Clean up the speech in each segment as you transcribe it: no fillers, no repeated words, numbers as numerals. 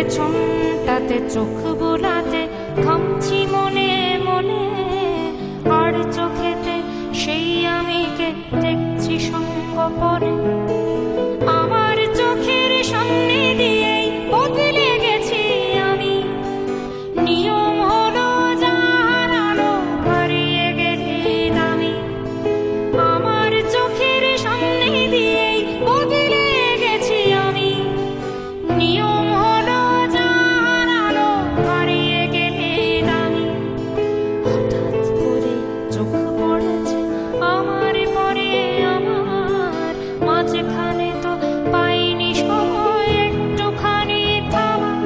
পেছনটাতে চোখ বোলাতে ঘামছি মনে মনে, আর চোখেতে সেই আমিকে দেখছি সঙ্গ পরে। আমার চোখের সামনে দিয়েই বদলে গেছি আমি, নিয়ম হলো যার আলো হারিয়ে গেছি আমি। আমার চোখের সামনে দিয়েই বদলে গেছি আমি, নিয়ম হলো যার আলো হারিয়ে গেছি আমি। হঠাৎ করে চোখ পড়েছে আমার পরে আমার, মাঝখানে তো পাইনি সময় একটুখানি থামার।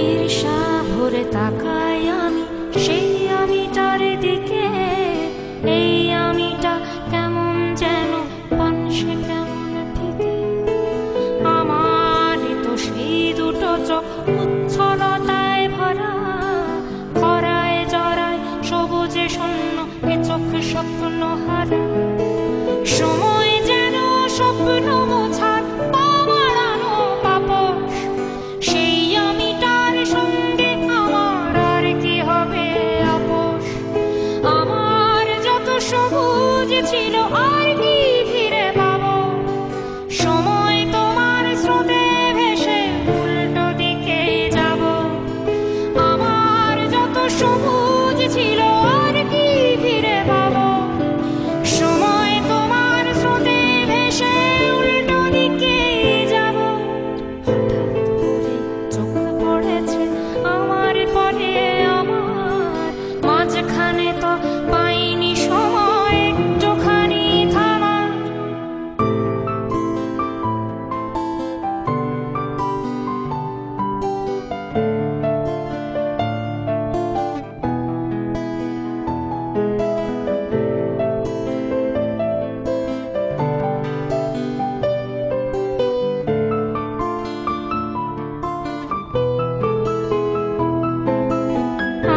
ঈর্ষা ভরে তাকাই আমি সেই আমিটার দিকে, এই আমিটা কেমন যেন পানসে কেমন ঠিক। আমার তো সেই দুটো চোখ উচ্ছলতায় ভরা, খরায় জরায় সবুজে শূন্য এ চোখ স্বপ্ন হারা। সময় যেন স্বপ্ন মোছার পা বাড়ানো তাপস, সেই আমিটার সঙ্গে আমার আর কি হবে আপোষ। আমার যত সবুজ ছিল আর কি ফিরে পাবো, সময় তোমার স্রোতে ভেসে উল্টো দিকে যাব। আমার যত সবুজ ছিল আর কি ফিরে পাবো, সময় তোমার স্রোতে ভেসে উল্টো দিকে যাব। হঠাৎ করে চোখ পড়েছে আমার পরে আমার, মাঝখানে তো পাইনি সময় একটুখানি থামার।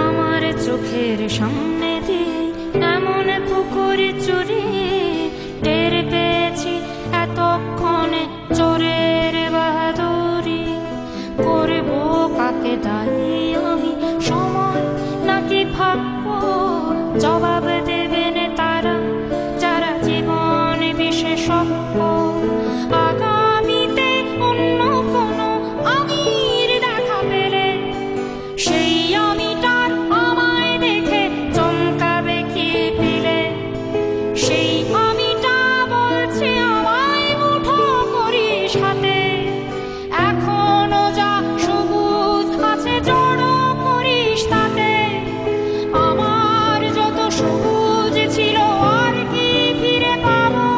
আমার চোখের সামনে দিয়ে এমন পুকুর চুরি টের পেয়েছি এতক্ষণে চোরের বাহাদুরি। করবো কাকে দায়ী আমি, সময় নাকি ভাগ্য? জবাব দেবেন তারা যারা জীবন বিশেষজ্ঞ। আগামীতে অন্য কোনো আমির দেখা পেলে সেই আমিটার আমায় দেখে চমকাবে কি পেলে। সেই আমিটা বলছে আমায় মুঠো করিস হাতে, এখনো যা সবুজ আছে জড়ো করিস তাতে। আমার যত সবুজ ছিল আর কি ফিরে পাবো,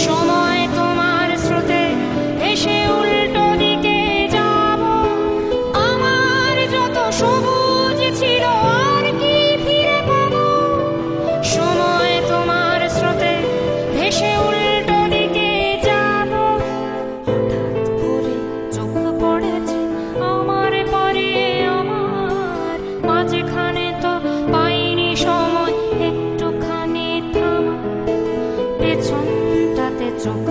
সময় তোমার স্রোতে ভেসে উল্টো দিকে যাব। আমার যত সবুজ ছিল আর কি ফিরে পাবো, সময় তোমার স্রোতে ভেসে উল্টো দিকে যাব। হঠাৎ করে চোখ পড়েছে আমার পরে আমার, মাঝখানে তো পাইনি সময় একটুখানি থামার। পেছনটাতে চোখ